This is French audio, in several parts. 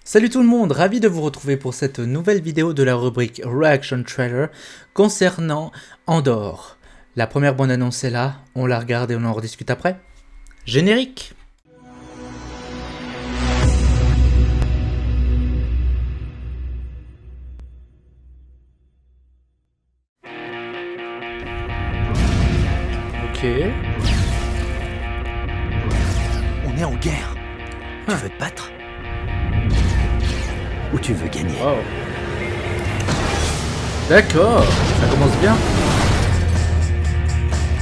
Salut tout le monde, ravi de vous retrouver pour cette nouvelle vidéo de la rubrique Reaction Trailer concernant Andor. La première bande annonce est là, on la regarde et on en rediscute après. Générique. Ok. On est en guerre. Tu veux te battre? Ou tu veux gagner? Wow. D'accord, ça commence bien.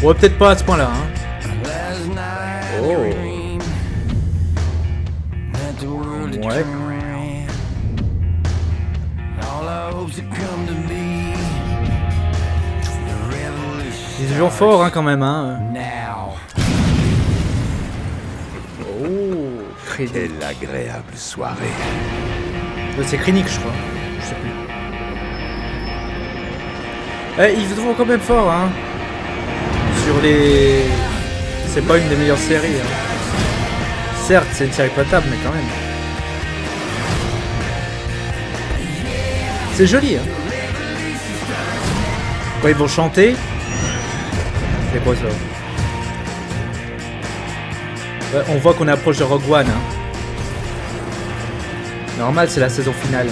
Ouais, peut-être pas à ce point-là. Oh. Ouais. Ils jouent fort quand même. Oh, Krennic. Quelle agréable soirée. C'est Krennic, je crois. Je sais plus. Ils jouent quand même fort, sur les... C'est pas une des meilleures séries. Certes, c'est une série potable, mais quand même. C'est joli, Quand ils vont chanter... C'est quoi ça? On voit qu'on approche de Rogue One. Normal, c'est la saison finale.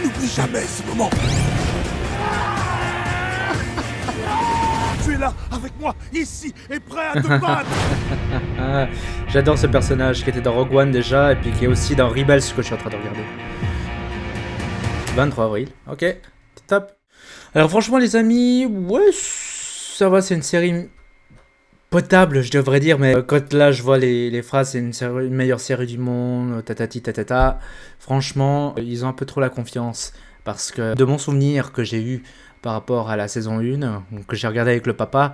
N'oublie jamais ce moment. Tu es là, avec moi, ici, et prêt à te battre. J'adore ce personnage qui était dans Rogue One déjà, et puis qui est aussi dans Rebels, que je suis en train de regarder. 23 avril, ok, top. Alors franchement les amis, ouais, ça va, c'est une série potable, je devrais dire, mais quand là je vois les phrases, c'est une meilleure série du monde, tatati tatata, franchement, ils ont un peu trop la confiance, parce que de mon souvenir que j'ai eu par rapport à la saison 1, que j'ai regardé avec le papa,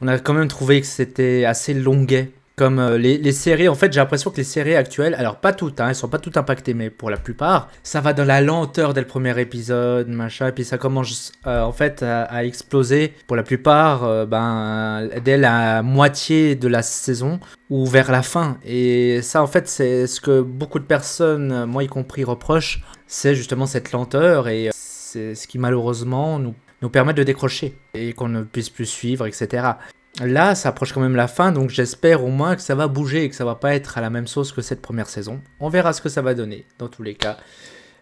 on a quand même trouvé que c'était assez longuet. Comme les séries, en fait, j'ai l'impression que les séries actuelles, alors pas toutes, elles sont pas toutes impactées, mais pour la plupart, ça va dans la lenteur dès le premier épisode, machin, et puis ça commence en fait à exploser pour la plupart, dès la moitié de la saison ou vers la fin. Et ça, en fait, c'est ce que beaucoup de personnes, moi y compris, reprochent, c'est justement cette lenteur, et c'est ce qui malheureusement nous permet de décrocher et qu'on ne puisse plus suivre, etc. Là, ça approche quand même la fin, donc j'espère au moins que ça va bouger et que ça va pas être à la même sauce que cette première saison. On verra ce que ça va donner. Dans tous les cas,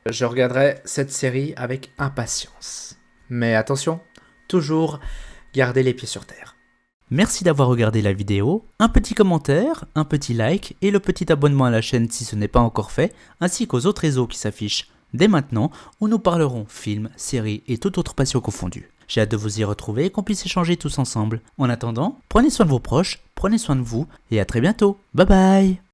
je regarderai cette série avec impatience. Mais attention, toujours garder les pieds sur terre. Merci d'avoir regardé la vidéo, un petit commentaire, un petit like et le petit abonnement à la chaîne si ce n'est pas encore fait, ainsi qu'aux autres réseaux qui s'affichent dès maintenant où nous parlerons films, séries et toute autre passion confondue. J'ai hâte de vous y retrouver et qu'on puisse échanger tous ensemble. En attendant, prenez soin de vos proches, prenez soin de vous et à très bientôt. Bye bye!